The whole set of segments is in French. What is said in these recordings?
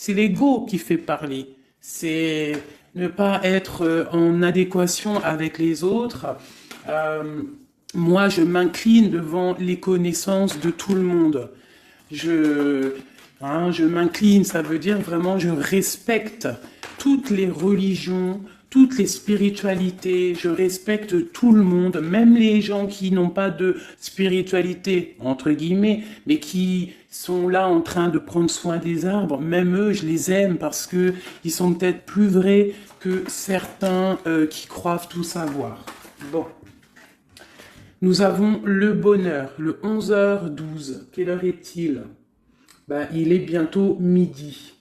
c'est l'ego qui fait parler. C'est ne pas être en adéquation avec les autres. Moi, je m'incline devant les connaissances de tout le monde. Je m'incline, ça veut dire vraiment je respecte toutes les religions, toutes les spiritualités, je respecte tout le monde, même les gens qui n'ont pas de spiritualité, entre guillemets, mais qui sont là en train de prendre soin des arbres, même eux, je les aime parce que ils sont peut-être plus vrais que certains qui croient tout savoir. Bon. Nous avons le bonheur, le 11h12. Quelle heure est-il? Il est bientôt midi.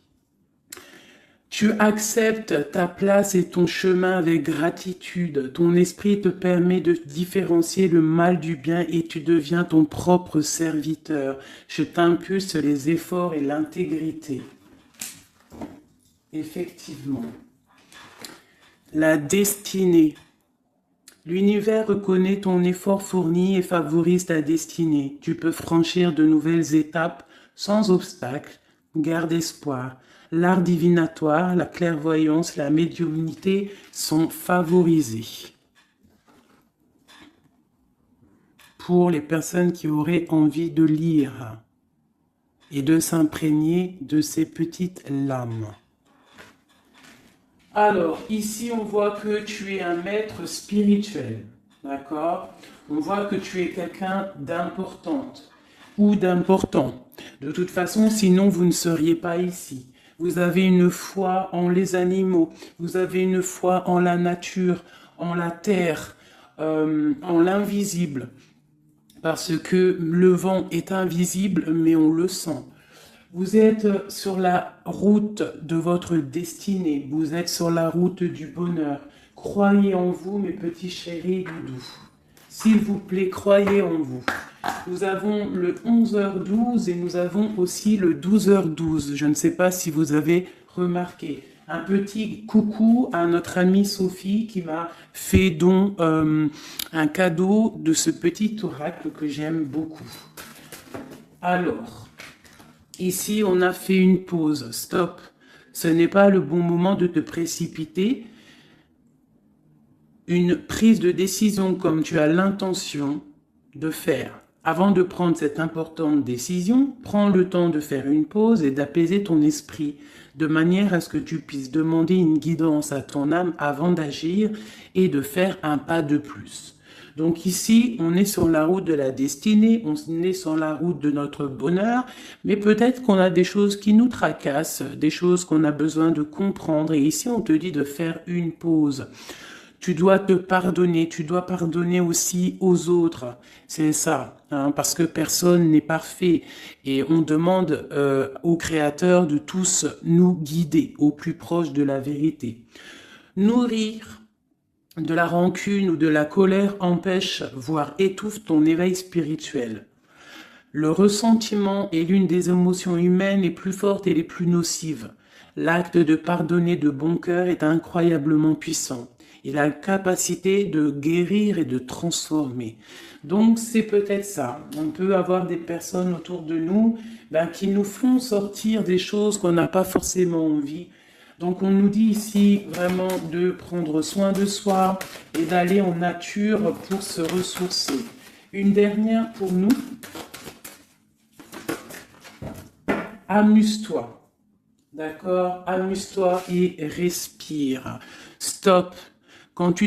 Tu acceptes ta place et ton chemin avec gratitude. Ton esprit te permet de différencier le mal du bien et tu deviens ton propre serviteur. Je t'impulse les efforts et l'intégrité. Effectivement. La destinée. L'univers reconnaît ton effort fourni et favorise ta destinée. Tu peux franchir de nouvelles étapes sans obstacle. Garde espoir. L'art divinatoire, la clairvoyance, la médiumnité sont favorisés. Pour les personnes qui auraient envie de lire et de s'imprégner de ces petites lames. Alors, ici, on voit que tu es un maître spirituel, d'accord? On voit que tu es quelqu'un d'importante ou d'important. De toute façon, sinon, vous ne seriez pas ici. Vous avez une foi en les animaux, vous avez une foi en la nature, en la terre, en l'invisible. Parce que le vent est invisible, mais on le sent. Vous êtes sur la route de votre destinée. Vous êtes sur la route du bonheur. Croyez en vous, mes petits chéris doudous. S'il vous plaît, croyez en vous. Nous avons le 11h12 et nous avons aussi le 12h12. Je ne sais pas si vous avez remarqué. Un petit coucou à notre amie Sophie qui m'a fait don un cadeau de ce petit oracle que j'aime beaucoup. Alors... ici, on a fait une pause. Stop. Ce n'est pas le bon moment de te précipiter. Une prise de décision comme tu as l'intention de faire. Avant de prendre cette importante décision, prends le temps de faire une pause et d'apaiser ton esprit, de manière à ce que tu puisses demander une guidance à ton âme avant d'agir et de faire un pas de plus. Donc ici, on est sur la route de la destinée, on est sur la route de notre bonheur, mais peut-être qu'on a des choses qui nous tracassent, des choses qu'on a besoin de comprendre. Et ici, on te dit de faire une pause. Tu dois te pardonner, tu dois pardonner aussi aux autres. C'est ça, parce que personne n'est parfait. Et on demande au Créateur de tous nous guider au plus proche de la vérité. Nourrir de la rancune ou de la colère empêche, voire étouffe ton éveil spirituel. Le ressentiment est l'une des émotions humaines les plus fortes et les plus nocives. L'acte de pardonner de bon cœur est incroyablement puissant. Il a la capacité de guérir et de transformer. Donc c'est peut-être ça. On peut avoir des personnes autour de nous qui nous font sortir des choses qu'on n'a pas forcément envie. Donc on nous dit ici vraiment de prendre soin de soi et d'aller en nature pour se ressourcer. Une dernière pour nous. Amuse-toi. D'accord? Amuse-toi et respire. Stop. Quand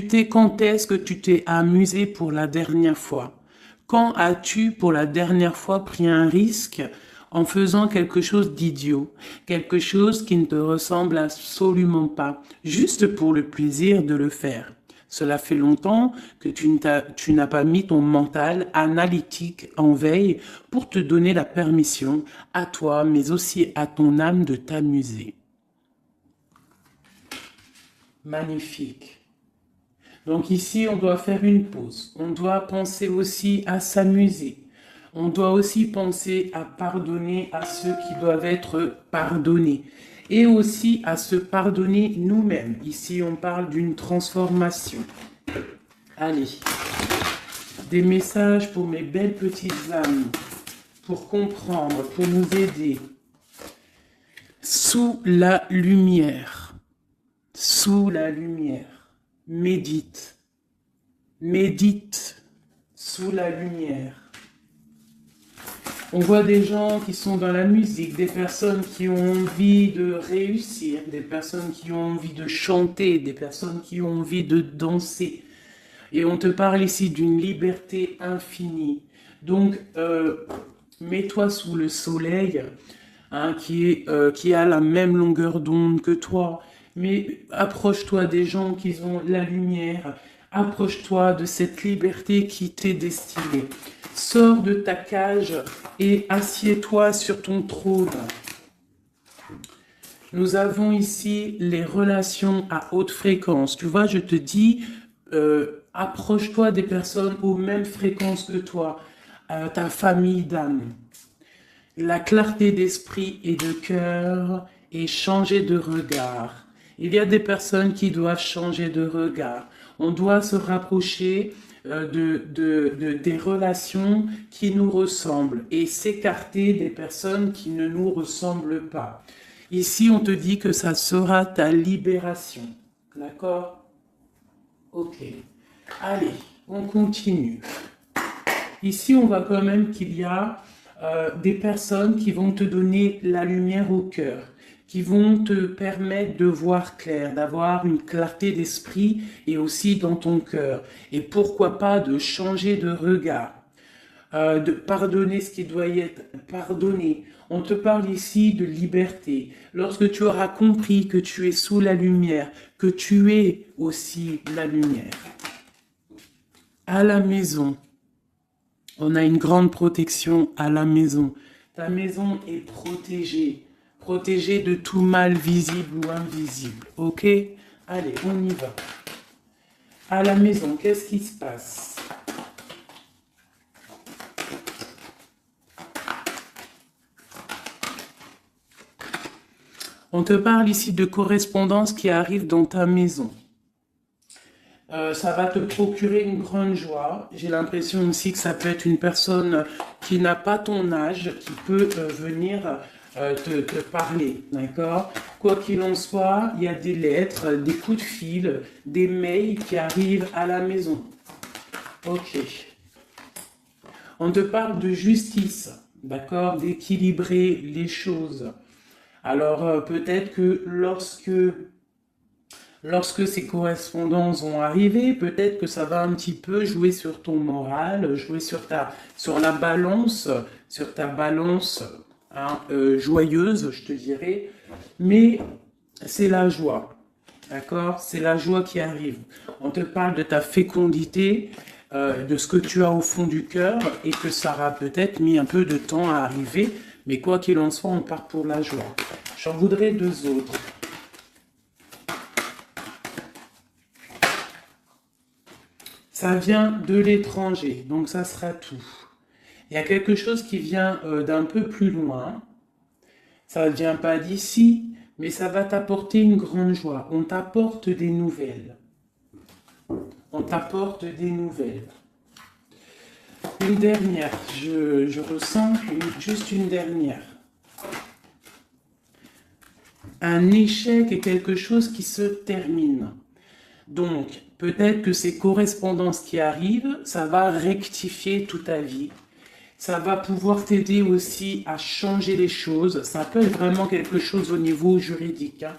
est-ce que tu t'es amusé pour la dernière fois? Quand as-tu pour la dernière fois pris un risque en faisant quelque chose d'idiot, quelque chose qui ne te ressemble absolument pas, juste pour le plaisir de le faire? Cela fait longtemps que tu n'as pas mis ton mental analytique en veille pour te donner la permission à toi, mais aussi à ton âme de t'amuser. Magnifique. Donc ici, on doit faire une pause. On doit penser aussi à s'amuser. On doit aussi penser à pardonner à ceux qui doivent être pardonnés. Et aussi à se pardonner nous-mêmes. Ici, on parle d'une transformation. Allez. Des messages pour mes belles petites âmes. Pour comprendre, pour nous aider. Sous la lumière. Sous la lumière. Médite. Médite sous la lumière. On voit des gens qui sont dans la musique, des personnes qui ont envie de réussir, des personnes qui ont envie de chanter, des personnes qui ont envie de danser. Et on te parle ici d'une liberté infinie. Donc, mets-toi sous le soleil, hein, qui a la même longueur d'onde que toi. Mais approche-toi des gens qui ont la lumière. Approche-toi de cette liberté qui t'est destinée. Sors de ta cage et assieds-toi sur ton trône. Nous avons ici les relations à haute fréquence. Tu vois, je te dis, approche-toi des personnes aux mêmes fréquences que toi, ta famille d'âme. La clarté d'esprit et de cœur et changer de regard. Il y a des personnes qui doivent changer de regard. On doit se rapprocher des relations qui nous ressemblent et s'écarter des personnes qui ne nous ressemblent pas. Ici, on te dit que ça sera ta libération. D'accord? Ok. Allez, on continue. Ici, on voit quand même qu'il y a des personnes qui vont te donner la lumière au cœur, qui vont te permettre de voir clair, d'avoir une clarté d'esprit et aussi dans ton cœur. Et pourquoi pas de changer de regard, de pardonner ce qui doit être pardonné. On te parle ici de liberté. Lorsque tu auras compris que tu es sous la lumière, que tu es aussi la lumière. À la maison, on a une grande protection à la maison. Ta maison est protégée. Protégée de tout mal visible ou invisible. Ok? Allez, on y va. À la maison, qu'est-ce qui se passe? On te parle ici de correspondance qui arrive dans ta maison. Ça va te procurer une grande joie. J'ai l'impression aussi que ça peut être une personne qui n'a pas ton âge, qui peut venir te parler, d'accord? Quoi qu'il en soit, il y a des lettres, des coups de fil, des mails qui arrivent à la maison. Ok. On te parle de justice, d'accord? D'équilibrer les choses. Alors, peut-être que lorsque ces correspondances vont arriver, peut-être que ça va un petit peu jouer sur ton moral, jouer sur la balance, sur ta balance hein, joyeuse, je te dirais. Mais c'est la joie, d'accord? C'est la joie qui arrive. On te parle de ta fécondité, de ce que tu as au fond du cœur et que ça aura peut-être mis un peu de temps à arriver. Mais quoi qu'il en soit, on part pour la joie. J'en voudrais deux autres. Ça vient de l'étranger, donc ça sera tout. Il y a quelque chose qui vient d'un peu plus loin. Ça ne vient pas d'ici, mais ça va t'apporter une grande joie. On t'apporte des nouvelles. On t'apporte des nouvelles. Une dernière, je ressens juste une dernière. Un échec est quelque chose qui se termine. Donc, peut-être que ces correspondances qui arrivent, ça va rectifier toute ta vie. Ça va pouvoir t'aider aussi à changer les choses. Ça peut être vraiment quelque chose au niveau juridique. Hein.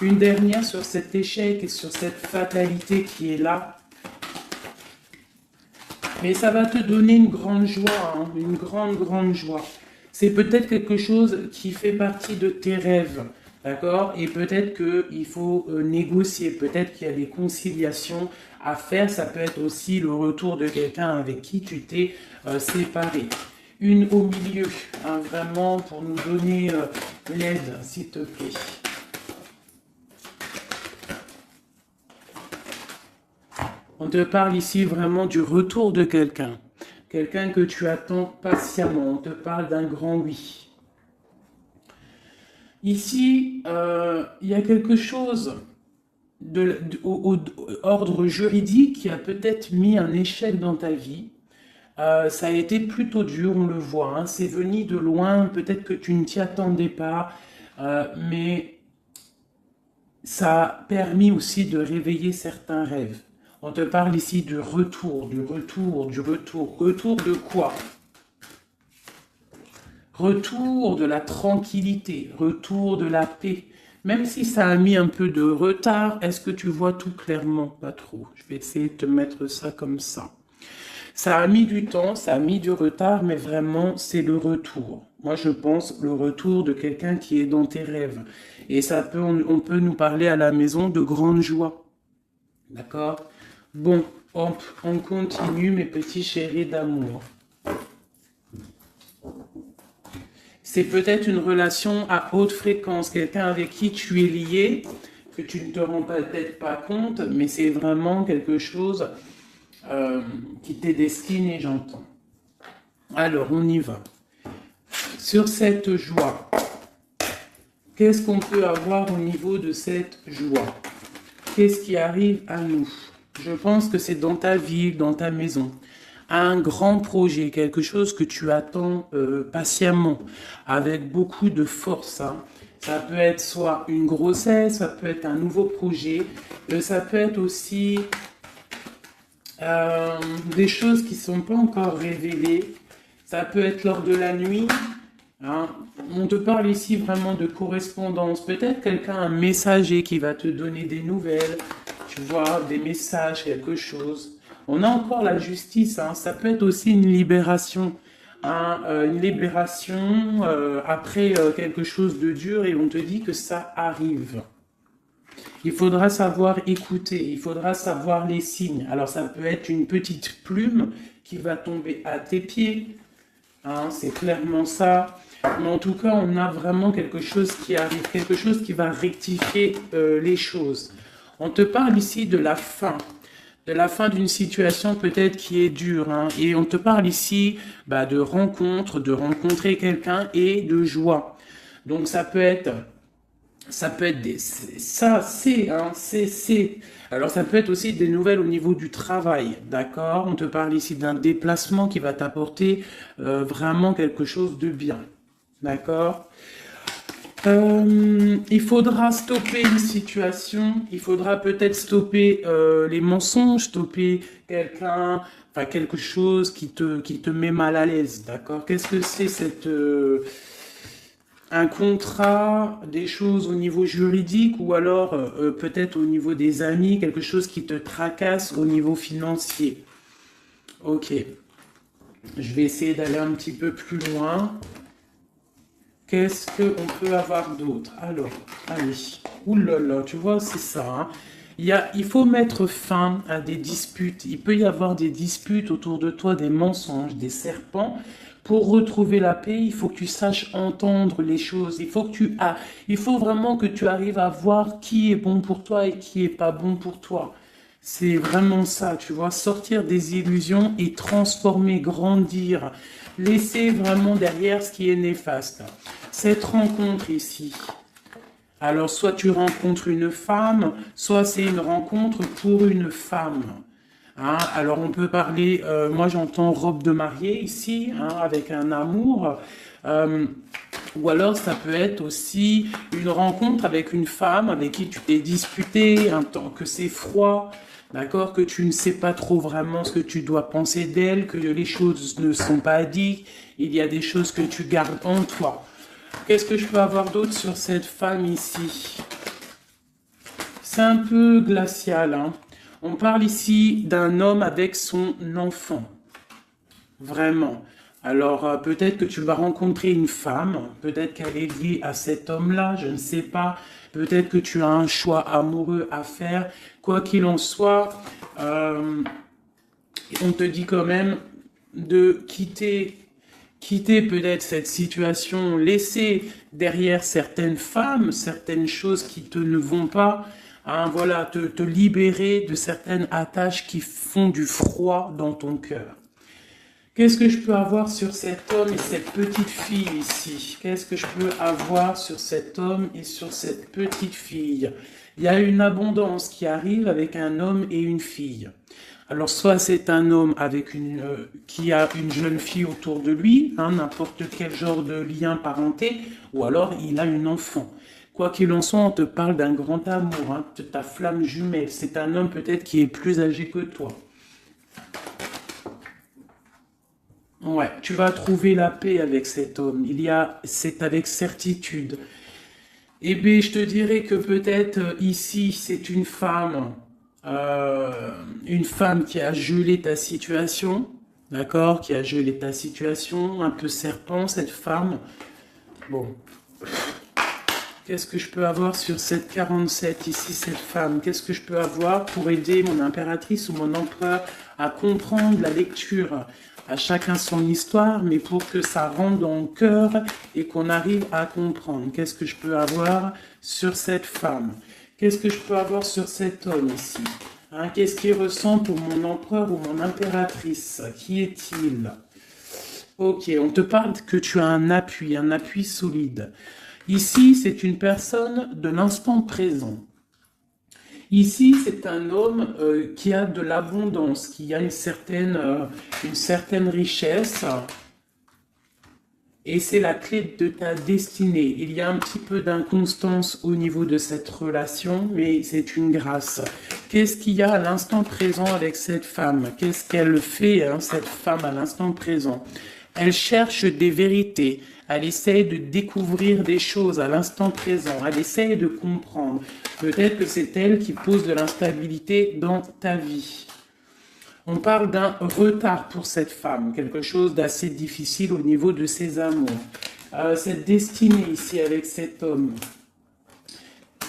Une dernière sur cet échec et sur cette fatalité qui est là. Mais ça va te donner une grande joie, hein, une grande joie. C'est peut-être quelque chose qui fait partie de tes rêves. D'accord? Et peut-être qu'il faut négocier, peut-être qu'il y a des conciliations à faire. Ça peut être aussi le retour de quelqu'un avec qui tu t'es séparé. Une au milieu, hein, vraiment pour nous donner l'aide, s'il te plaît. On te parle ici vraiment du retour de quelqu'un. Quelqu'un que tu attends patiemment. On te parle d'un grand oui. Ici, il y a quelque chose au ordre juridique qui a peut-être mis un échec dans ta vie. Ça a été plutôt dur, on le voit. Hein, c'est venu de loin, peut-être que tu ne t'y attendais pas. Mais ça a permis aussi de réveiller certains rêves. On te parle ici du retour, du retour, du retour. Retour de quoi? Retour de la tranquillité, retour de la paix. Même si ça a mis un peu de retard, est-ce que tu vois tout clairement? Pas trop. Je vais essayer de te mettre ça comme ça. Ça a mis du temps, ça a mis du retard, mais vraiment, c'est le retour. Moi, je pense le retour de quelqu'un qui est dans tes rêves. Et ça peut, on peut nous parler à la maison de grande joie. D'accord? Bon, hop, on continue, mes petits chéris d'amour. C'est peut-être une relation à haute fréquence, quelqu'un avec qui tu es lié, que tu ne te rends peut-être pas compte, mais c'est vraiment quelque chose qui t'est destiné, j'entends. Alors, on y va. Sur cette joie, qu'est-ce qu'on peut avoir au niveau de cette joie? Qu'est-ce qui arrive à nous? Je pense que c'est dans ta vie, dans ta maison. Un grand projet, quelque chose que tu attends patiemment, avec beaucoup de force. Hein. Ça peut être soit une grossesse, ça peut être un nouveau projet, ça peut être aussi des choses qui ne sont pas encore révélées. Ça peut être lors de la nuit. Hein. On te parle ici vraiment de correspondance. Peut-être quelqu'un, un messager qui va te donner des nouvelles, tu vois, des messages, quelque chose. On a encore la justice, hein. Ça peut être aussi une libération. Hein, une libération après quelque chose de dur et on te dit que ça arrive. Il faudra savoir écouter, il faudra savoir les signes. Alors ça peut être une petite plume qui va tomber à tes pieds. Hein, c'est clairement ça. Mais en tout cas, on a vraiment quelque chose qui arrive, quelque chose qui va rectifier les choses. On te parle ici de la fin d'une situation peut-être qui est dure. Hein, et on te parle ici de rencontre, de rencontrer quelqu'un et de joie. Donc ça peut être des... Ça, c'est... Hein, c'est... Alors ça peut être aussi des nouvelles au niveau du travail, d'accord? On te parle ici d'un déplacement qui va t'apporter vraiment quelque chose de bien, d'accord? Il faudra stopper une situation, il faudra peut-être stopper les mensonges, stopper quelqu'un, enfin quelque chose qui te met mal à l'aise, d'accord? Qu'est-ce que c'est cette... un contrat, des choses au niveau juridique ou alors peut-être au niveau des amis, quelque chose qui te tracasse au niveau financier. Ok, je vais essayer d'aller un petit peu plus loin. Qu'est-ce qu'on peut avoir d'autre? Alors, allez, oulala, tu vois, c'est ça. Hein. Il faut mettre fin à des disputes. Il peut y avoir des disputes autour de toi, des mensonges, des serpents. Pour retrouver la paix, il faut que tu saches entendre les choses. Il faut vraiment que tu arrives à voir qui est bon pour toi et qui est pas bon pour toi. C'est vraiment ça, tu vois, sortir des illusions et transformer, grandir, laisser vraiment derrière ce qui est néfaste. Cette rencontre ici, alors soit tu rencontres une femme, soit c'est une rencontre pour une femme. Hein, alors on peut parler, moi j'entends robe de mariée ici, hein, avec un amour, ou alors ça peut être aussi une rencontre avec une femme avec qui tu t'es disputé, un temps que c'est froid, d'accord, que tu ne sais pas trop vraiment ce que tu dois penser d'elle, que les choses ne sont pas dites, il y a des choses que tu gardes en toi. Qu'est-ce que je peux avoir d'autre sur cette femme ici? C'est un peu glacial, hein. On parle ici d'un homme avec son enfant. Vraiment. Alors, peut-être que tu vas rencontrer une femme, peut-être qu'elle est liée à cet homme-là, je ne sais pas. Peut-être que tu as un choix amoureux à faire. Quoi qu'il en soit, on te dit quand même de quitter peut-être cette situation, laisser derrière certaines femmes, certaines choses qui ne vont pas, hein, voilà, te libérer de certaines attaches qui font du froid dans ton cœur. Qu'est-ce que je peux avoir sur cet homme et cette petite fille ici? Qu'est-ce que je peux avoir sur cet homme et sur cette petite fille? Il y a une abondance qui arrive avec un homme et une fille. Alors, soit c'est un homme avec qui a une jeune fille autour de lui, hein, n'importe quel genre de lien parenté, ou alors il a une enfant. Quoi qu'il en soit, on te parle d'un grand amour, hein, de ta flamme jumelle. C'est un homme peut-être qui est plus âgé que toi. Ouais, tu vas trouver la paix avec cet homme. C'est avec certitude. Eh bien, je te dirais que peut-être ici, c'est une femme qui a gelé ta situation, d'accord, qui a gelé ta situation, un peu serpent, cette femme. Bon, qu'est-ce que je peux avoir sur cette 47 ici, cette femme? Qu'est-ce que je peux avoir pour aider mon impératrice ou mon empereur à comprendre la lecture? À chacun son histoire, mais pour que ça rentre dans le cœur et qu'on arrive à comprendre. Qu'est-ce que je peux avoir sur cette femme? Qu'est-ce que je peux avoir sur cet homme ici? Hein, qu'est-ce qu'il ressent pour mon empereur ou mon impératrice? Qui est-il? Ok, on te parle que tu as un appui solide. Ici, c'est une personne de l'instant présent. Ici, c'est un homme qui a de l'abondance, qui a une certaine richesse, et c'est la clé de ta destinée. Il y a un petit peu d'inconstance au niveau de cette relation, mais c'est une grâce. Qu'est-ce qu'il y a à l'instant présent avec cette femme? Qu'est-ce qu'elle fait, hein, cette femme, à l'instant présent? Elle cherche des vérités. Elle essaye de découvrir des choses à l'instant présent. Elle essaye de comprendre. Peut-être que c'est elle qui pose de l'instabilité dans ta vie. On parle d'un retard pour cette femme, quelque chose d'assez difficile au niveau de ses amours. Cette destinée ici avec cet homme,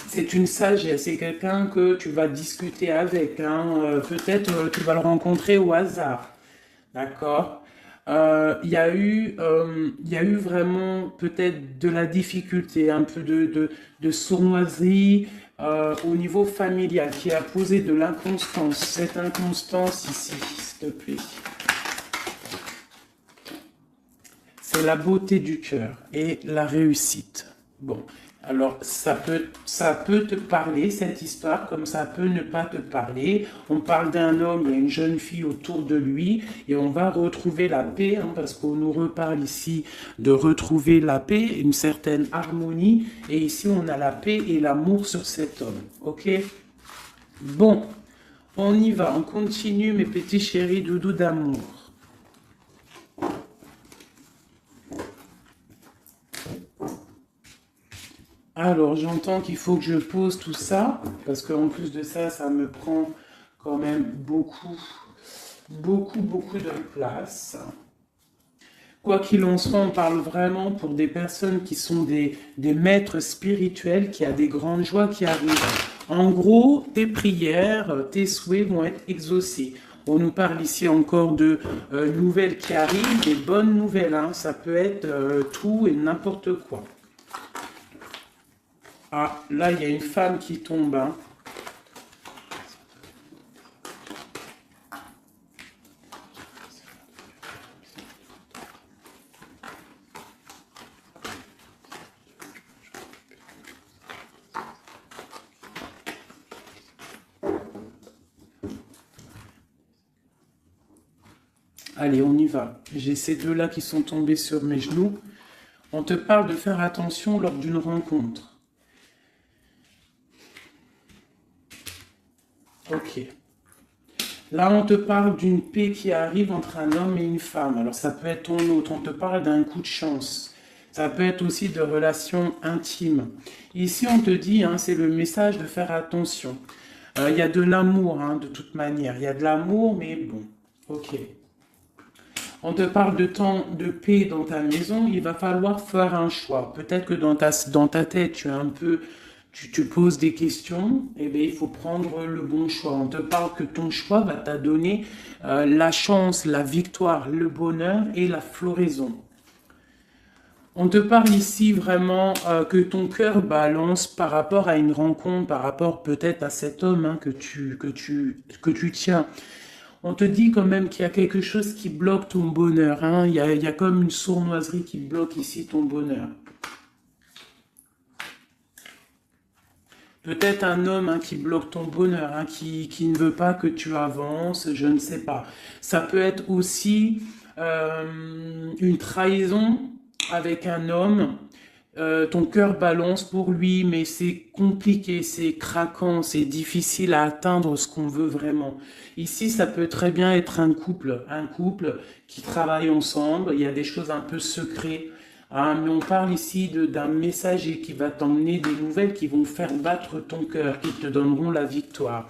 c'est une sagesse, c'est quelqu'un que tu vas discuter avec. Hein. Peut-être tu vas le rencontrer au hasard. D'accord? Il y a eu vraiment peut-être de la difficulté, un peu de sournoiserie au niveau familial qui a posé de l'inconstance. Cette inconstance ici, s'il te plaît. C'est la beauté du cœur et la réussite. Bon, alors ça peut te parler, cette histoire, comme ça peut ne pas te parler. On parle d'un homme, il y a une jeune fille autour de lui, et on va retrouver la paix, hein, parce qu'on nous reparle ici de retrouver la paix, une certaine harmonie, et ici on a la paix et l'amour sur cet homme, ok? Bon, on y va, on continue mes petits chéris doudous d'amour. Alors, j'entends qu'il faut que je pose tout ça, parce qu'en plus de ça, ça me prend quand même beaucoup de place. Quoi qu'il en soit, on parle vraiment pour des personnes qui sont des maîtres spirituels, qui a des grandes joies qui arrivent. En gros, tes prières, tes souhaits vont être exaucés. On nous parle ici encore de nouvelles qui arrivent, des bonnes nouvelles, hein. Ça peut être tout et n'importe quoi. Ah, là, il y a une femme qui tombe. Hein. Allez, on y va. J'ai ces deux-là qui sont tombés sur mes genoux. On te parle de faire attention lors d'une rencontre. Ok. Là, on te parle d'une paix qui arrive entre un homme et une femme. Alors, ça peut être ton autre. On te parle d'un coup de chance. Ça peut être aussi de relations intimes. Ici, on te dit, hein, c'est le message de faire attention. Il y a de l'amour, hein, de toute manière. Il y a de l'amour, mais bon. Ok. On te parle de temps de paix dans ta maison. Il va falloir faire un choix. Peut-être que dans ta tête, tu te poses des questions, eh bien, il faut prendre le bon choix. On te parle que ton choix va te donner la chance, la victoire, le bonheur et la floraison. On te parle ici vraiment que ton cœur balance par rapport à une rencontre, par rapport peut-être à cet homme, hein, que tu tiens. On te dit quand même qu'il y a quelque chose qui bloque ton bonheur. Hein. Il y a comme une sournoiserie qui bloque ici ton bonheur. Peut-être un homme hein, qui bloque ton bonheur, hein, qui ne veut pas que tu avances, je ne sais pas. Ça peut être aussi une trahison avec un homme. Ton cœur balance pour lui, mais c'est compliqué, c'est craquant, c'est difficile à atteindre ce qu'on veut vraiment. Ici, ça peut très bien être un couple qui travaille ensemble. Il y a des choses un peu secrètes. Ah, mais on parle ici d'un messager qui va t'emmener des nouvelles qui vont faire battre ton cœur, qui te donneront la victoire.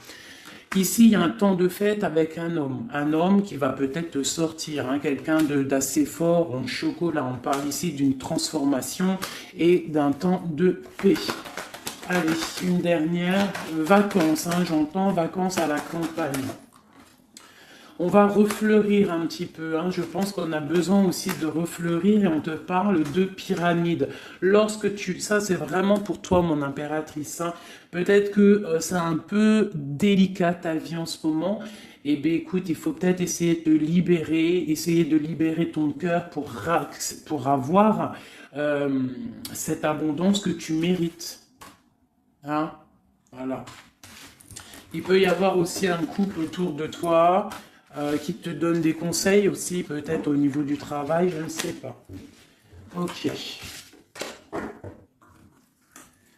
Ici, il y a un temps de fête avec un homme qui va peut-être te sortir, hein, quelqu'un d'assez fort en chocolat. On parle ici d'une transformation et d'un temps de paix. Allez, une dernière, vacances, hein, j'entends vacances à la campagne. On va refleurir un petit peu, hein. Je pense qu'on a besoin aussi de refleurir et on te parle de pyramide. Ça c'est vraiment pour toi mon impératrice, hein. Peut-être que c'est un peu délicat ta vie en ce moment. Eh bien écoute, il faut peut-être essayer de libérer ton cœur pour avoir cette abondance que tu mérites. Hein? Voilà. Il peut y avoir aussi un couple autour de toi qui te donne des conseils aussi, peut-être au niveau du travail, je ne sais pas. Ok.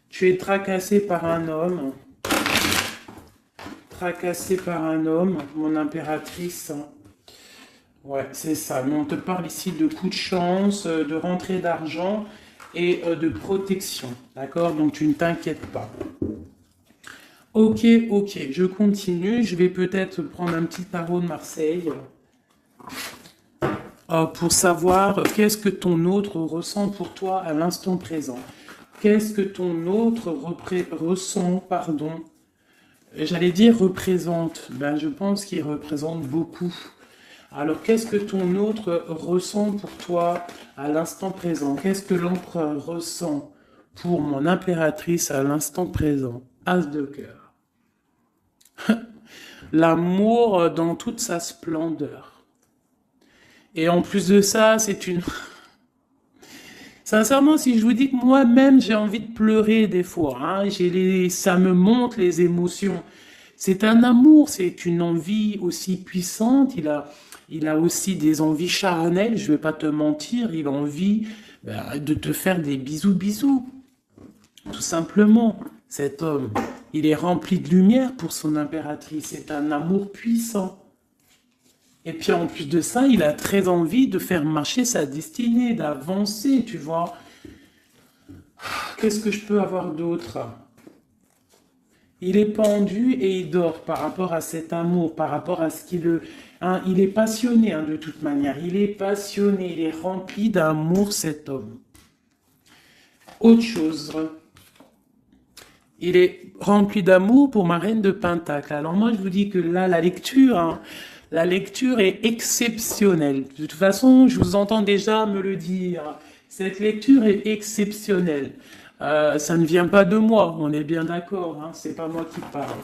Tu es tracassé par un homme. Tracassé par un homme, mon impératrice. Ouais, c'est ça. Mais on te parle ici de coups de chance, de rentrée d'argent et de protection. D'accord? Donc tu ne t'inquiètes pas. Ok, je continue. Je vais peut-être prendre un petit tarot de Marseille pour savoir qu'est-ce que ton autre ressent pour toi à l'instant présent. Qu'est-ce que ton autre ressent, pardon. J'allais dire représente. Ben, je pense qu'il représente beaucoup. Alors, qu'est-ce que ton autre ressent pour toi à l'instant présent? Qu'est-ce que l'empereur ressent pour mon impératrice à l'instant présent? As de cœur. L'amour dans toute sa splendeur. Et en plus de ça, c'est une... Sincèrement, si je vous dis que moi-même, j'ai envie de pleurer des fois, hein, ça me monte les émotions. C'est un amour, c'est une envie aussi puissante. Il a aussi des envies charnelles, je vais pas te mentir. Il a envie de te faire des bisous. Tout simplement, cet homme, il est rempli de lumière pour son impératrice. C'est un amour puissant. Et puis en plus de ça, il a très envie de faire marcher sa destinée, d'avancer, tu vois. Qu'est-ce que je peux avoir d'autre? Il est pendu et il dort par rapport à cet amour, par rapport à ce qu'il... Hein, il est passionné hein, de toute manière. Il est passionné, il est rempli d'amour, cet homme. Autre chose... Il est rempli d'amour pour ma reine de Pentacle. Alors moi, je vous dis que là, la lecture est exceptionnelle. De toute façon, je vous entends déjà me le dire. Cette lecture est exceptionnelle. Ça ne vient pas de moi, on est bien d'accord, hein, c'est pas moi qui parle.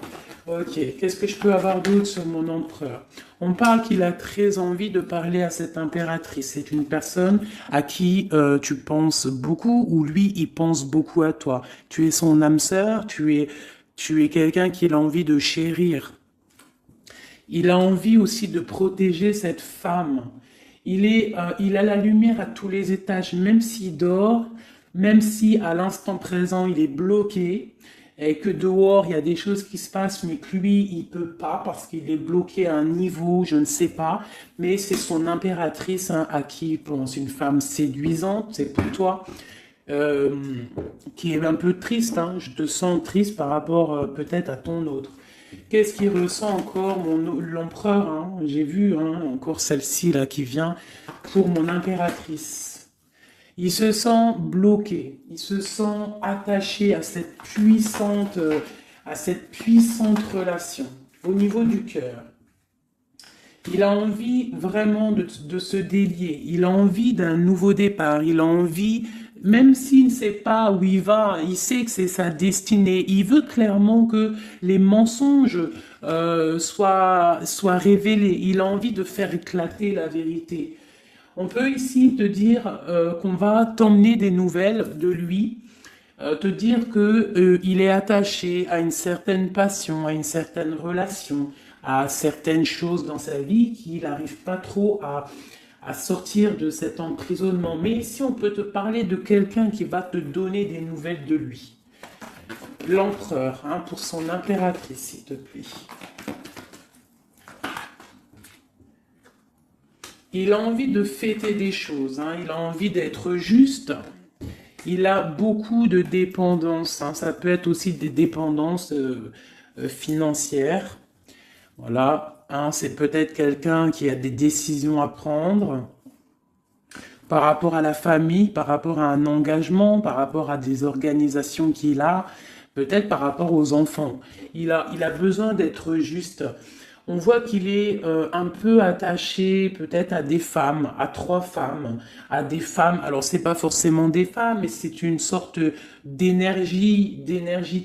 Ok, qu'est-ce que je peux avoir d'autre sur mon empereur? On parle qu'il a très envie de parler à cette impératrice. C'est une personne à qui tu penses beaucoup ou lui, il pense beaucoup à toi. Tu es son âme sœur, tu es quelqu'un qu'il a envie de chérir. Il a envie aussi de protéger cette femme. Il a la lumière à tous les étages, même s'il dort, même si à l'instant présent il est bloqué, et que dehors il y a des choses qui se passent, mais que lui il peut pas parce qu'il est bloqué à un niveau, je ne sais pas, mais c'est son impératrice hein, à qui il pense, une femme séduisante, c'est pour toi, qui est un peu triste, hein, je te sens triste par rapport peut-être à ton autre. Qu'est-ce qu'il ressent encore, l'empereur hein, j'ai vu hein, encore celle-ci là qui vient pour mon impératrice. Il se sent bloqué, il se sent attaché à cette puissante relation au niveau du cœur. Il a envie vraiment de se délier, il a envie d'un nouveau départ, il a envie, même s'il ne sait pas où il va, il sait que c'est sa destinée, il veut clairement que les mensonges soient révélés, il a envie de faire éclater la vérité. On peut ici te dire qu'on va t'emmener des nouvelles de lui, te dire que il est attaché à une certaine passion, à une certaine relation, à certaines choses dans sa vie qu'il n'arrive pas trop à sortir de cet emprisonnement. Mais ici, on peut te parler de quelqu'un qui va te donner des nouvelles de lui. L'empereur, hein, pour son impératrice, s'il te plaît. Il a envie de fêter des choses, hein, il a envie d'être juste. Il a beaucoup de dépendances, hein, ça peut être aussi des dépendances financières. Voilà, hein, c'est peut-être quelqu'un qui a des décisions à prendre par rapport à la famille, par rapport à un engagement, par rapport à des organisations qu'il a, peut-être par rapport aux enfants. Il a besoin d'être juste. On voit qu'il est un peu attaché peut-être à des femmes, à 3 femmes, à des femmes. Alors c'est pas forcément des femmes, mais c'est une sorte d'énergie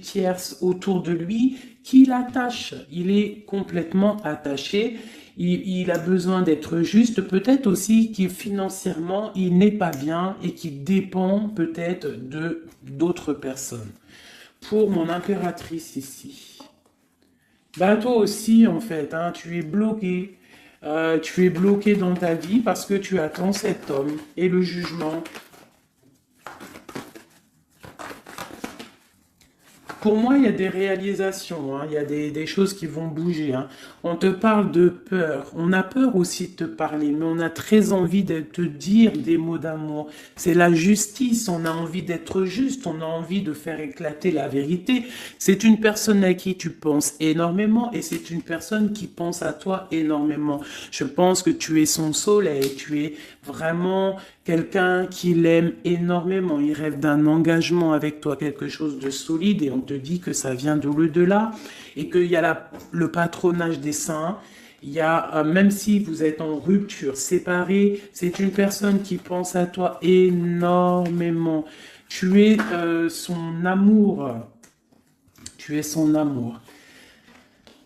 tierce autour de lui qui l'attache. Il est complètement attaché. Il a besoin d'être juste. Peut-être aussi qu'il financièrement il n'est pas bien et qu'il dépend peut-être de d'autres personnes. Pour mon impératrice ici. Bah toi aussi en fait, hein, tu es bloqué. Tu es bloqué dans ta vie parce que tu attends cet homme et le jugement. Pour moi, il y a des réalisations, hein, il y a des choses qui vont bouger. Hein. On te parle de peur. On a peur aussi de te parler, mais on a très envie de te dire des mots d'amour. C'est la justice. On a envie d'être juste. On a envie de faire éclater la vérité. C'est une personne à qui tu penses énormément et c'est une personne qui pense à toi énormément. Je pense que tu es son soleil. Tu es vraiment quelqu'un qui l'aime énormément. Il rêve d'un engagement avec toi, quelque chose de solide et on te dit que ça vient de l'au-delà et qu'il y a le patronage des saints. Il y a, même si vous êtes en rupture, séparés, c'est une personne qui pense à toi énormément. Tu es son amour. Tu es son amour.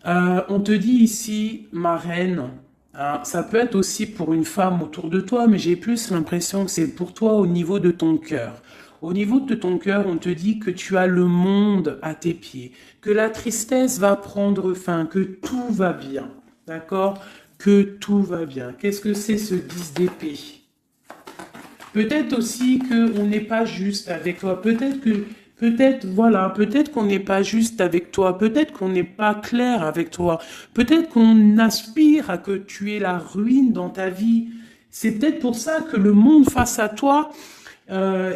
On te dit ici, ma reine, hein, ça peut être aussi pour une femme autour de toi, mais j'ai plus l'impression que c'est pour toi au niveau de ton cœur. Au niveau de ton cœur, on te dit que tu as le monde à tes pieds, que la tristesse va prendre fin, que tout va bien, d'accord? Que tout va bien. Qu'est-ce que c'est ce 10 d'épée? Peut-être aussi qu'on n'est pas juste avec toi, peut-être qu'on n'est pas juste avec toi, peut-être qu'on n'est pas clair avec toi, peut-être qu'on aspire à que tu aies la ruine dans ta vie. C'est peut-être pour ça que le monde face à toi,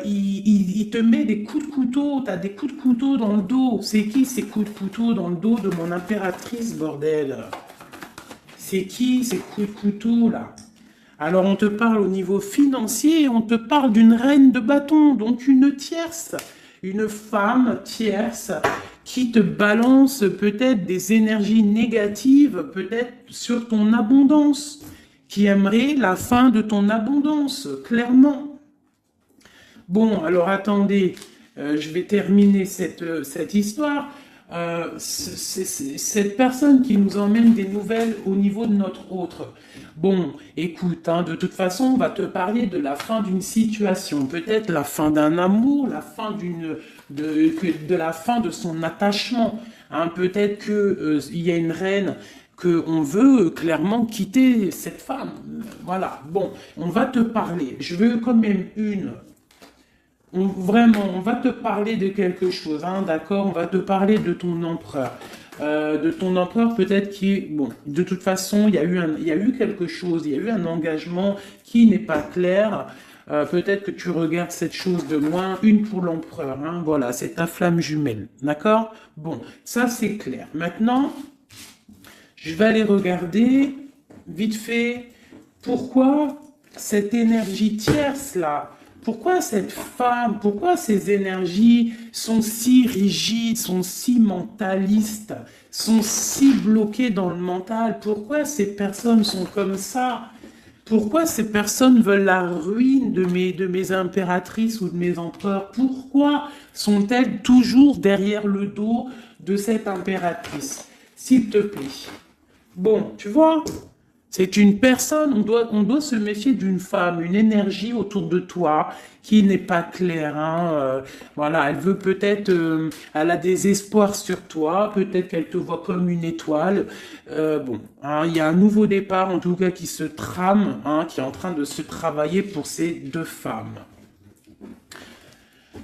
il te met des coups de couteau, t'as des coups de couteau dans le dos. C'est qui ces coups de couteau dans le dos de mon impératrice, bordel? C'est qui ces coups de couteau là? Alors on te parle au niveau financier, on te parle d'une reine de bâton, donc une tierce, une femme tierce qui te balance peut-être des énergies négatives, peut-être sur ton abondance, qui aimerait la fin de ton abondance, clairement. Bon, alors attendez, je vais terminer cette histoire. C'est cette personne qui nous emmène des nouvelles au niveau de notre autre. Bon, écoute, hein, de toute façon, on va te parler de la fin d'une situation, peut-être la fin d'un amour, la fin de la fin de son attachement. Hein, peut-être que il y a une reine qu'on veut clairement quitter cette femme. Voilà. Bon, on va te parler. Je veux quand même vraiment, on va te parler de quelque chose, hein, d'accord? On va te parler de ton empereur. De ton empereur peut-être qui, bon, de toute façon, il y a eu quelque chose, il y a eu un engagement qui n'est pas clair. Peut-être que tu regardes cette chose de loin, une pour l'empereur, hein, voilà, c'est ta flamme jumelle, d'accord? Bon, ça c'est clair. Maintenant, je vais aller regarder, vite fait, pourquoi cette énergie tierce là, pourquoi cette femme, pourquoi ces énergies sont si rigides, sont si mentalistes, sont si bloquées dans le mental? Pourquoi ces personnes sont comme ça? Pourquoi ces personnes veulent la ruine de mes impératrices ou de mes empereurs? Pourquoi sont-elles toujours derrière le dos de cette impératrice? S'il te plaît. Bon, tu vois, C'est une personne, on doit se méfier d'une femme, une énergie autour de toi qui n'est pas claire. Hein, voilà, elle veut peut-être, elle a des espoirs sur toi, peut-être qu'elle te voit comme une étoile. Bon, hein, il y a un nouveau départ, en tout cas, qui se trame, hein, qui est en train de se travailler pour ces deux femmes.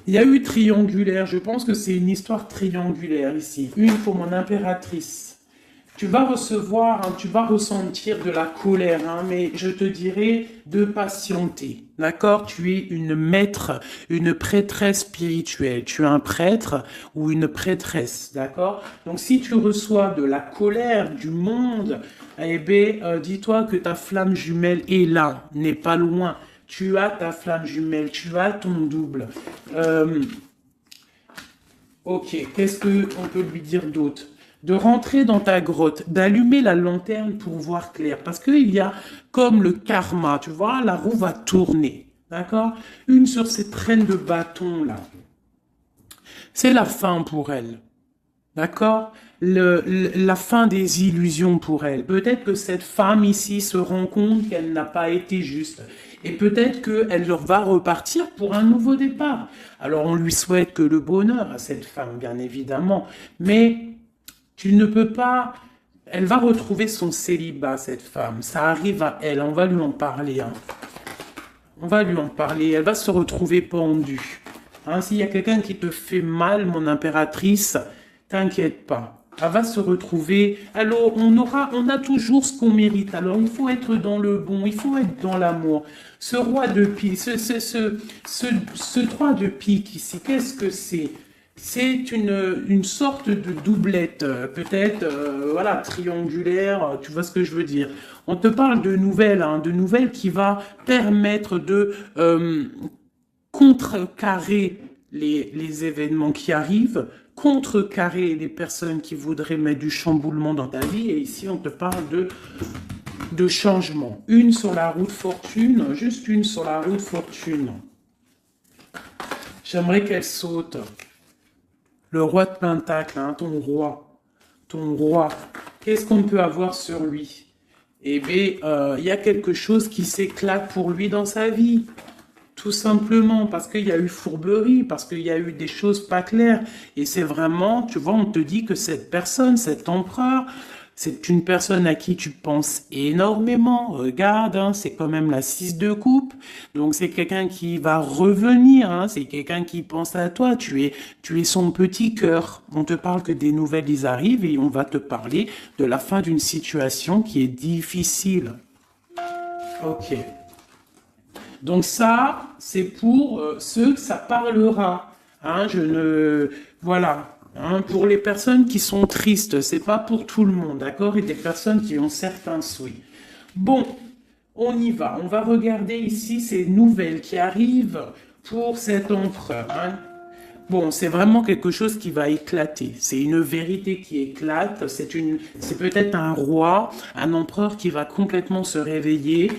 Il y a eu triangulaire, je pense que c'est une histoire triangulaire ici. Une pour mon impératrice. Tu vas recevoir, hein, tu vas ressentir de la colère, hein, mais je te dirais de patienter. D'accord? Tu es une maître, une prêtresse spirituelle. Tu es un prêtre ou une prêtresse. D'accord? Donc si tu reçois de la colère du monde, eh bien, dis-toi que ta flamme jumelle est là, n'est pas loin. Tu as ta flamme jumelle, tu as ton double. Ok, qu'est-ce qu'on peut lui dire d'autre? De rentrer dans ta grotte, d'allumer la lanterne pour voir clair. Parce qu'il y a comme le karma, tu vois, la roue va tourner. D'accord? Une sur ces traînes de bâton là. C'est la fin pour elle. D'accord? La fin des illusions pour elle. Peut-être que cette femme ici se rend compte qu'elle n'a pas été juste. Et peut-être qu'elle va repartir pour un nouveau départ. Alors on lui souhaite que le bonheur à cette femme, bien évidemment. Mais tu ne peux pas... Elle va retrouver son célibat, cette femme. Ça arrive à elle. On va lui en parler. Hein. On va lui en parler. Elle va se retrouver pendue. Hein, s'il y a quelqu'un qui te fait mal, mon impératrice, t'inquiète pas. Elle va se retrouver. Alors, on a toujours ce qu'on mérite. Alors, il faut être dans le bon, il faut être dans l'amour. Ce roi de pique, ce 3 de pique ici, qu'est-ce que c'est? C'est une sorte de doublette, peut-être, voilà, triangulaire, tu vois ce que je veux dire. On te parle de nouvelles, hein, de nouvelles qui va permettre de contrecarrer les événements qui arrivent, contrecarrer les personnes qui voudraient mettre du chamboulement dans ta vie. Et ici, on te parle de changement. Une sur la route fortune, juste une sur la route fortune. J'aimerais qu'elle saute. Le roi de Pentacle, hein, ton roi. Qu'est-ce qu'on peut avoir sur lui? Eh bien, il y a quelque chose qui s'éclate pour lui dans sa vie. Tout simplement parce qu'il y a eu fourberie, parce qu'il y a eu des choses pas claires. Et c'est vraiment, tu vois, on te dit que cette personne, cet empereur, c'est une personne à qui tu penses énormément. Regarde, hein, c'est quand même la 6 de coupe. Donc c'est quelqu'un qui va revenir, hein, c'est quelqu'un qui pense à toi. Tu es son petit cœur. On te parle que des nouvelles, ils arrivent et on va te parler de la fin d'une situation qui est difficile. Ok. Donc ça, c'est pour ceux que ça parlera. Hein, voilà. Hein, pour les personnes qui sont tristes, c'est pas pour tout le monde, d'accord? Et des personnes qui ont certains souhaits. Bon, on y va. On va regarder ici ces nouvelles qui arrivent pour cet empereur. Hein. Bon, c'est vraiment quelque chose qui va éclater. C'est une vérité qui éclate. C'est peut-être un roi, un empereur qui va complètement se réveiller,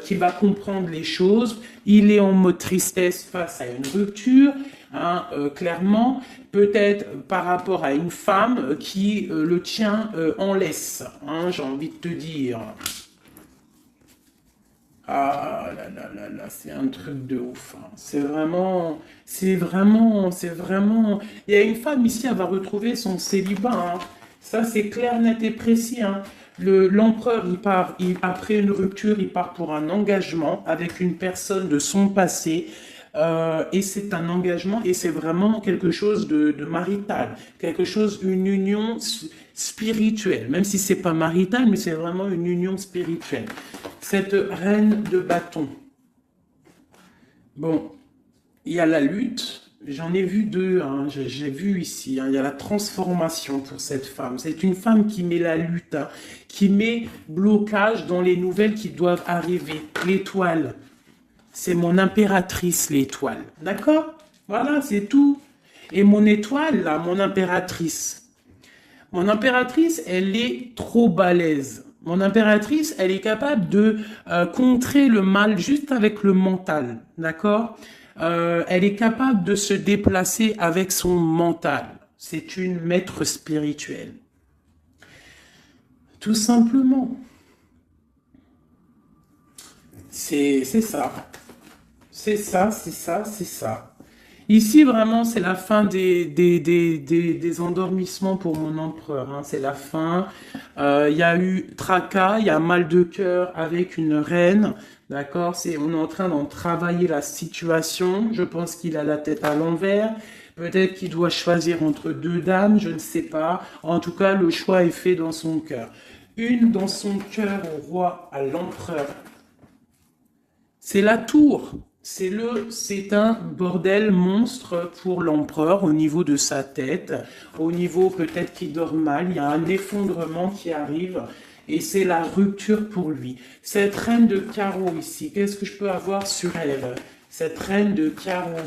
qui va comprendre les choses. Il est en mode tristesse face à une rupture, hein, clairement. Peut-être par rapport à une femme qui le tient en laisse, hein, j'ai envie de te dire. Ah là là là là, c'est un truc de ouf. Hein. C'est vraiment... Il y a une femme ici, elle va retrouver son célibat. Hein. Ça, c'est clair, net et précis. Hein. L'empereur, après une rupture, il part pour un engagement avec une personne de son passé. Et c'est un engagement et c'est vraiment quelque chose de marital, une union spirituelle, même si c'est pas marital, mais c'est vraiment une union spirituelle. Cette reine de bâton. Bon, il y a la lutte. J'en ai vu deux, hein, j'ai vu ici, hein, il y a la transformation pour cette femme. C'est une femme qui met la lutte, hein, qui met blocage dans les nouvelles qui doivent arriver. L'étoile. C'est mon impératrice, l'étoile. D'accord? Voilà, c'est tout. Et mon étoile, là, mon impératrice, elle est trop balèze. Mon impératrice, elle est capable de contrer le mal juste avec le mental. D'accord? Elle est capable de se déplacer avec son mental. C'est une maître spirituelle. Tout simplement. C'est ça. C'est ça, c'est ça, c'est ça. Ici, vraiment, c'est la fin des endormissements pour mon empereur, hein. C'est la fin. Il y a eu tracas, il y a mal de cœur avec une reine. D'accord? On est en train d'en travailler la situation. Je pense qu'il a la tête à l'envers. Peut-être qu'il doit choisir entre deux dames, je ne sais pas. En tout cas, le choix est fait dans son cœur. Une dans son cœur au roi, à l'empereur. C'est la tour. C'est un bordel monstre pour l'empereur au niveau de sa tête, au niveau peut-être qu'il dort mal, il y a un effondrement qui arrive et c'est la rupture pour lui. Cette reine de carreau ici, qu'est-ce que je peux avoir sur elle? Cette reine de carreau,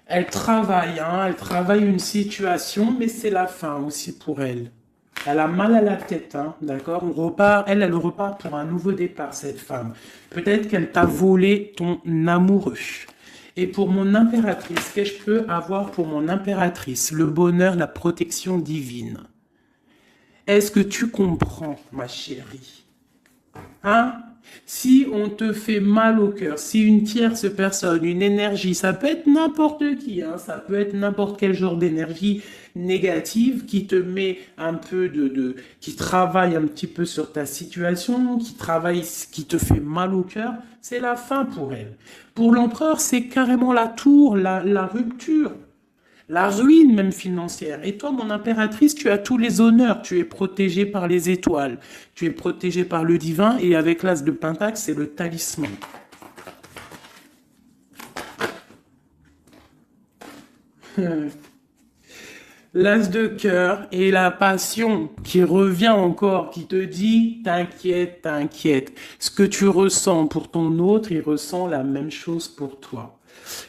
elle travaille une situation, mais c'est la fin aussi pour elle. Elle a mal à la tête, hein, d'accord? On repart, elle repart pour un nouveau départ, cette femme. Peut-être qu'elle t'a volé ton amoureux. Et pour mon impératrice, qu'est-ce que je peux avoir pour mon impératrice? Le bonheur, la protection divine. Est-ce que tu comprends, ma chérie? Hein? Si on te fait mal au cœur, si une tierce personne, une énergie, ça peut être n'importe qui, hein, ça peut être n'importe quel genre d'énergie négative qui te met un peu qui travaille un petit peu sur ta situation, qui te fait mal au cœur, c'est la fin pour elle. Pour l'empereur, c'est carrément la tour, la rupture. La ruine même financière. Et toi, mon impératrice, tu as tous les honneurs. Tu es protégée par les étoiles. Tu es protégée par le divin. Et avec l'as de Pentacle, c'est le talisman. L'as de cœur et la passion qui revient encore, qui te dit, t'inquiète, t'inquiète. Ce que tu ressens pour ton autre, il ressent la même chose pour toi.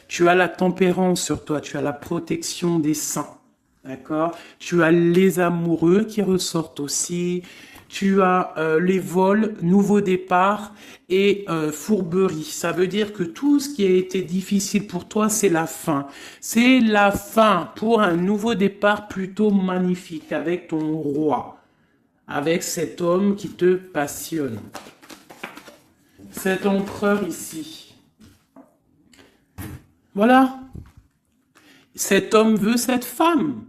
Tu as la tempérance sur toi, tu as la protection des saints, d'accord? Tu as les amoureux qui ressortent aussi, tu as les vols, nouveau départ et fourberie. Ça veut dire que tout ce qui a été difficile pour toi, c'est la fin. C'est la fin pour un nouveau départ plutôt magnifique avec ton roi, avec cet homme qui te passionne. Cet empereur ici. Voilà. Cet homme veut cette femme.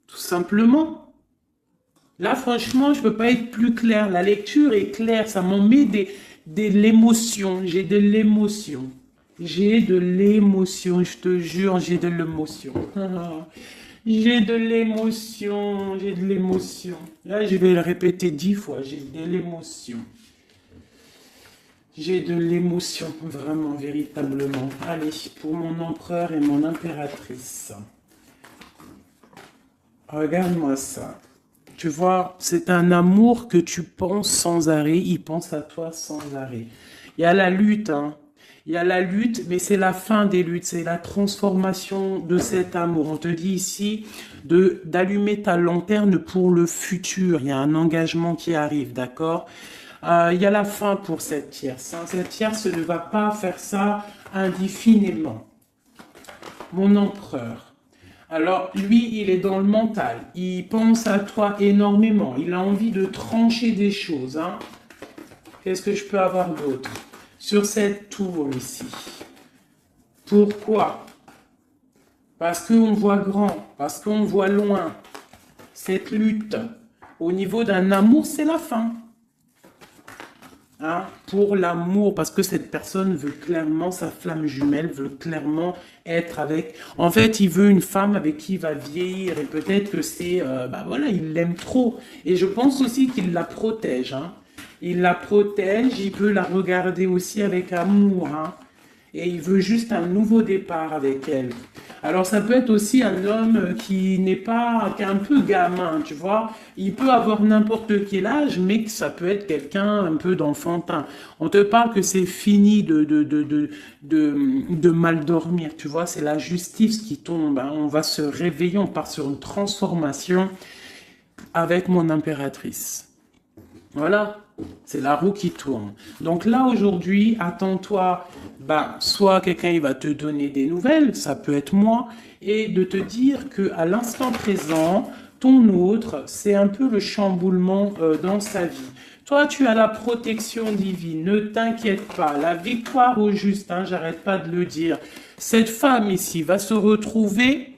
Tout simplement. Là, franchement, je ne peux pas être plus clair. La lecture est claire. Ça m'en met de l'émotion. J'ai de l'émotion. J'ai de l'émotion. Je te jure, j'ai de l'émotion. J'ai de l'émotion. J'ai de l'émotion. Là, je vais le répéter 10 fois. J'ai de l'émotion. J'ai de l'émotion, vraiment, véritablement. Allez, pour mon empereur et mon impératrice. Regarde-moi ça. Tu vois, c'est un amour que tu penses sans arrêt. Il pense à toi sans arrêt. Il y a la lutte, hein. Il y a la lutte, mais c'est la fin des luttes. C'est la transformation de cet amour. On te dit ici d'allumer ta lanterne pour le futur. Il y a un engagement qui arrive, d'accord? Il y a la fin pour cette tierce. Hein. Cette tierce ne va pas faire ça indéfiniment. Mon empereur. Alors, lui, il est dans le mental. Il pense à toi énormément. Il a envie de trancher des choses. Hein. Qu'est-ce que je peux avoir d'autre? Sur cette tour ici. Pourquoi? Parce qu'on voit grand. Parce qu'on voit loin. Cette lutte, au niveau d'un amour, c'est la fin. Hein, pour l'amour, parce que cette personne veut clairement, sa flamme jumelle veut clairement être avec... En fait, il veut une femme avec qui il va vieillir, et peut-être que c'est... voilà, il l'aime trop. Et je pense aussi qu'il la protège. Hein. Il la protège, il peut la regarder aussi avec amour. Hein. Et il veut juste un nouveau départ avec elle. Alors ça peut être aussi un homme qui n'est pas, qui est un peu gamin, tu vois. Il peut avoir n'importe quel âge, mais que ça peut être quelqu'un un peu d'enfantin. On te parle que c'est fini de mal dormir, tu vois. C'est la justice qui tombe. Hein. On va se réveiller, on part sur une transformation avec mon impératrice. Voilà. C'est la roue qui tourne. Donc là, aujourd'hui, attends-toi, soit quelqu'un il va te donner des nouvelles, ça peut être moi, et de te dire qu'à l'instant présent, ton autre, c'est un peu le chamboulement dans sa vie. Toi, tu as la protection divine, ne t'inquiète pas, la victoire au juste, hein, j'arrête pas de le dire. Cette femme ici va se retrouver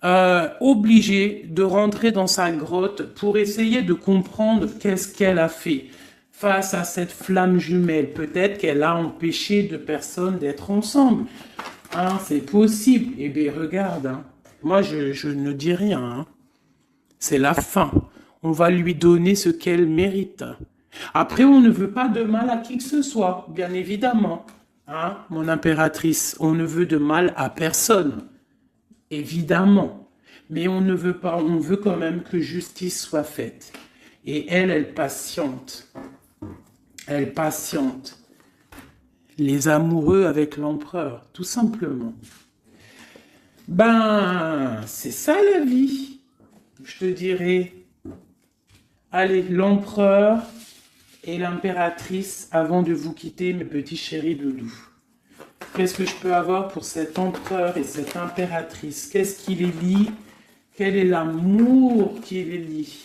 obligée de rentrer dans sa grotte pour essayer de comprendre qu'est-ce qu'elle a fait face à cette flamme jumelle. Peut-être qu'elle a empêché deux personnes d'être ensemble. Hein, c'est possible. Eh bien, regarde, hein. Moi, je ne dis rien. Hein. C'est la fin. On va lui donner ce qu'elle mérite. Après, on ne veut pas de mal à qui que ce soit, bien évidemment. Hein, mon impératrice, on ne veut de mal à personne. Évidemment. Mais on ne veut pas, on veut quand même que justice soit faite. Et elle patiente. Elle patiente. Les amoureux avec l'empereur, tout simplement. Ben, c'est ça la vie. Je te dirais, allez, l'empereur et l'impératrice, avant de vous quitter, mes petits chéris doudous. Qu'est-ce que je peux avoir pour cet empereur et cette impératrice? Qu'est-ce qui les lie? Quel est l'amour qui les lie?